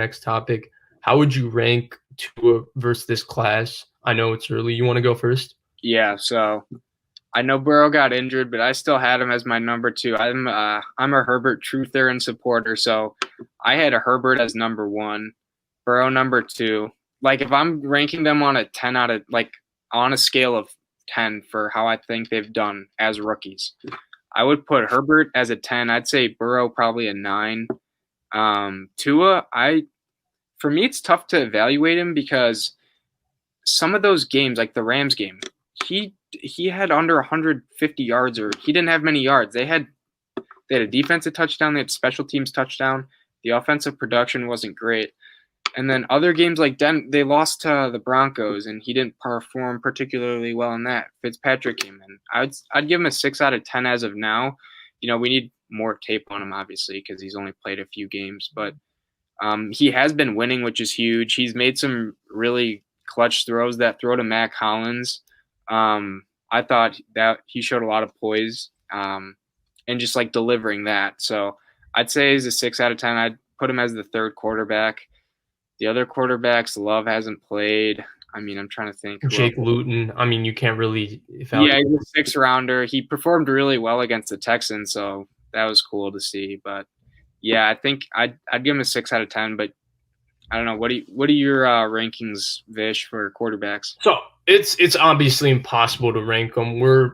next topic. How would you rank Tua versus this class? I know it's early. You want to go first? Yeah, so I know Burrow got injured, but I still had him as my number two. I'm a Herbert truther and supporter, so I had a Herbert as number one, Burrow number two. Like if I'm ranking them on a 10 out of like on a scale of 10 for how I think they've done as rookies, I would put Herbert as a 10. I'd say Burrow probably a 9. Tua, I for me it's tough to evaluate him because some of those games, like the Rams game, he had under 150 yards, or he didn't have many yards. They had a defensive touchdown, they had special teams touchdown. The offensive production wasn't great. And then other games like they lost to the Broncos, and he didn't perform particularly well in that. Fitzpatrick came in. I'd give him a 6 out of 10 as of now. We need more tape on him, obviously, because he's only played a few games. But he has been winning, which is huge. He's made some really clutch throws. That throw to Mac Hollins, I thought that he showed a lot of poise and just like delivering that. So I'd say he's a 6 out of 10. I'd put him as the third quarterback. The other quarterbacks, Love hasn't played. I mean, I'm trying to think. Jake Luton. I mean, you can't really evaluate. Yeah, he's a 6-rounder. He performed really well against the Texans, so that was cool to see. But yeah, I think I'd give him a 6 out of 10. But I don't know. What are your rankings, Vish, for quarterbacks? So it's obviously impossible to rank them. We're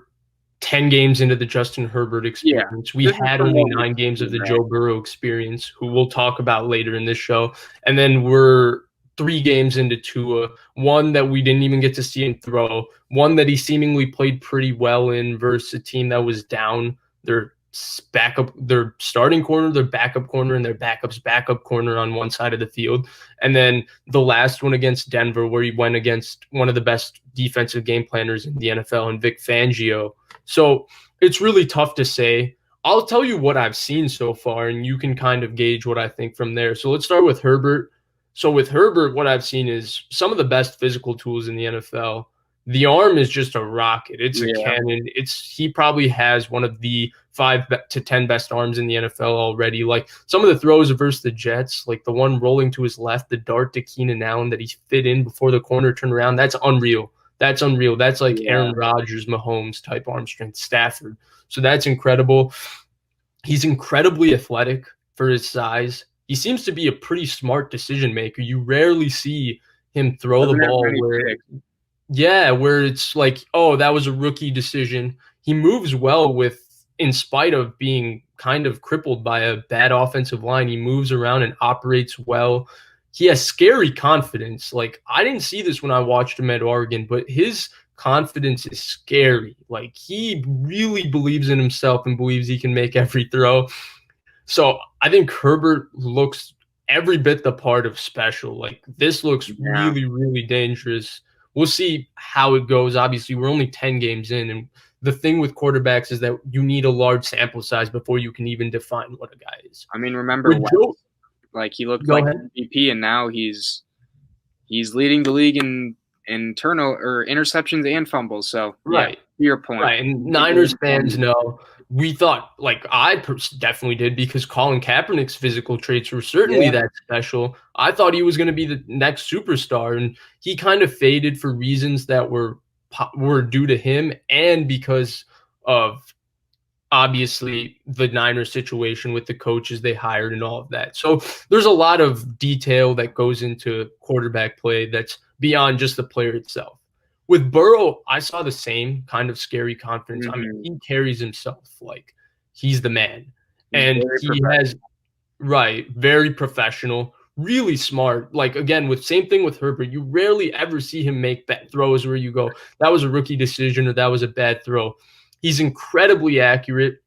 10 games into the Justin Herbert experience. Yeah, we had only 9 games of the Joe Burrow experience, who we'll talk about later in this show. And then we're 3 games into Tua, one that we didn't even get to see him throw, one that he seemingly played pretty well in versus a team that was down their starting corner, their backup corner, and their backup's backup corner on one side of the field. And then the last one against Denver, where he went against one of the best defensive game planners in the NFL, and Vic Fangio. So it's really tough to say. I'll tell you what I've seen so far, and you can kind of gauge what I think from there. So let's start with Herbert. So with Herbert, what I've seen is some of the best physical tools in the NFL. The arm is just a rocket. It's a cannon. He probably has one of the 5 to 10 best arms in the NFL already. Like some of the throws versus the Jets, like the one rolling to his left, the dart to Keenan Allen that he fit in before the corner turned around. That's unreal. That's like Aaron Rodgers, Mahomes type arm strength, Stafford. So that's incredible. He's incredibly athletic for his size. He seems to be a pretty smart decision maker. You rarely see him throw the ball where it's like, oh, that was a rookie decision. He moves well in spite of being kind of crippled by a bad offensive line. He moves around and operates well. He has scary confidence. Like, I didn't see this when I watched him at Oregon, but his confidence is scary. Like, he really believes in himself and believes he can make every throw. So I think Herbert looks every bit the part of special. Like, this looks really, really dangerous. We'll see how it goes. Obviously, we're only 10 games in, and the thing with quarterbacks is that you need a large sample size before you can even define what a guy is. I mean, remember like he looked like MVP, and now he's leading the league in interceptions and fumbles. So right, to your point. Right, and Niners fans know. We thought, like I definitely did, because Colin Kaepernick's physical traits were certainly that special. I thought he was going to be the next superstar, and he kind of faded for reasons that were due to him, and because of obviously the Niners situation with the coaches they hired and all of that. So there's a lot of detail that goes into quarterback play that's beyond just the player itself. With Burrow, I saw the same kind of scary confidence. I mean, he carries himself like he's the man. And he has, very professional, really smart. Like, again, same thing with Herbert. You rarely ever see him make bad throws where you go, that was a rookie decision or that was a bad throw. He's incredibly accurate,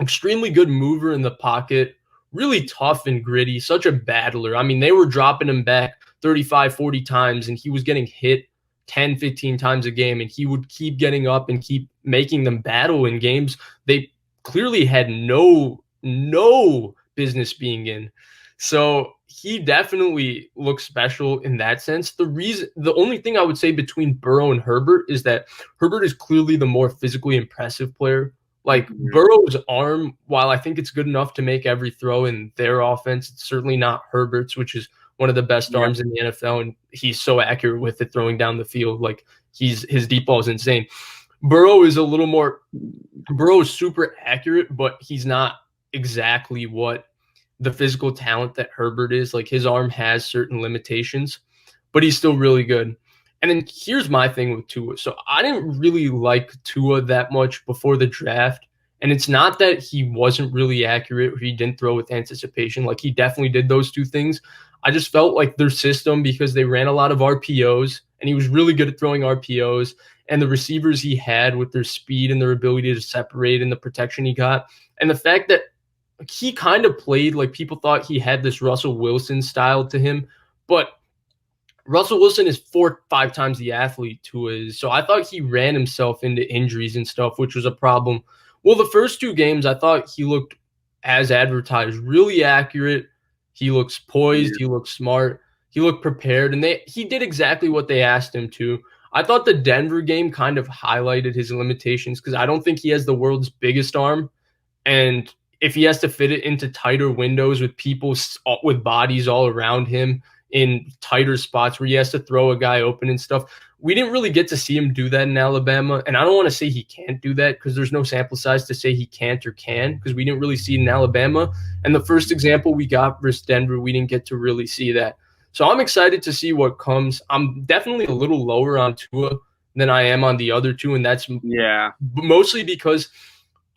extremely good mover in the pocket, really tough and gritty, such a battler. I mean, they were dropping him back 35, 40 times, and he was getting hit 10, 15 times a game, and he would keep getting up and keep making them battle in games they clearly had no business being in. So he definitely looks special in that sense. The only thing I would say between Burrow and Herbert is that Herbert is clearly the more physically impressive player. Like, Burrow's arm, while I think it's good enough to make every throw in their offense, it's certainly not Herbert's, which is one of the best arms in the NFL, and he's so accurate with it throwing down the field. Like his deep ball is insane. Burrow is a little more. Burrow is super accurate, but he's not exactly what the physical talent that Herbert is. Like his arm has certain limitations, but he's still really good. And then here's my thing with Tua. So I didn't really like Tua that much before the draft. And it's not that he wasn't really accurate or he didn't throw with anticipation. Like he definitely did those two things. I just felt like their system, because they ran a lot of RPOs and he was really good at throwing RPOs, and the receivers he had with their speed and their ability to separate and the protection he got. And the fact that he kind of played like people thought he had this Russell Wilson style to him, but Russell Wilson is 4 or 5 times the athlete Tua is. So I thought he ran himself into injuries and stuff, which was a problem. Well, the first 2 games, I thought he looked as advertised, really accurate. He looks poised. He looks smart. He looked prepared. And he did exactly what they asked him to. I thought the Denver game kind of highlighted his limitations, because I don't think he has the world's biggest arm. And if he has to fit it into tighter windows with people with bodies all around him in tighter spots where he has to throw a guy open and stuff, we didn't really get to see him do that in Alabama. And I don't want to say he can't do that, because there's no sample size to say he can't or can, because we didn't really see it in Alabama. And the first example we got versus Denver, we didn't get to really see that. So I'm excited to see what comes. I'm definitely a little lower on Tua than I am on the other 2, and that's mostly because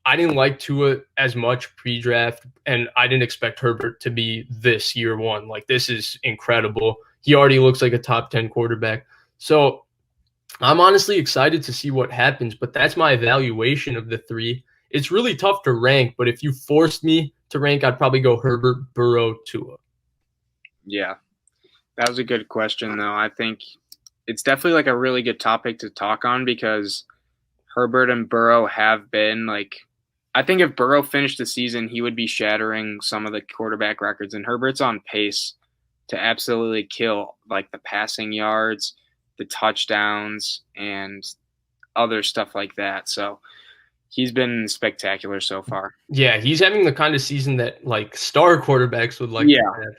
I didn't like Tua as much pre-draft, and I didn't expect Herbert to be this year one. Like, this is incredible. He already looks like a top 10 quarterback. So I'm honestly excited to see what happens, but that's my evaluation of the 3. It's really tough to rank, but if you forced me to rank, I'd probably go Herbert, Burrow, Tua. Yeah, that was a good question, though. I think it's definitely like a really good topic to talk on, because Herbert and Burrow have been like, I think if Burrow finished the season, he would be shattering some of the quarterback records, and Herbert's on pace to absolutely kill like the passing yards, the touchdowns, and other stuff like that. So he's been spectacular so far. Yeah, he's having the kind of season that like star quarterbacks would like to have.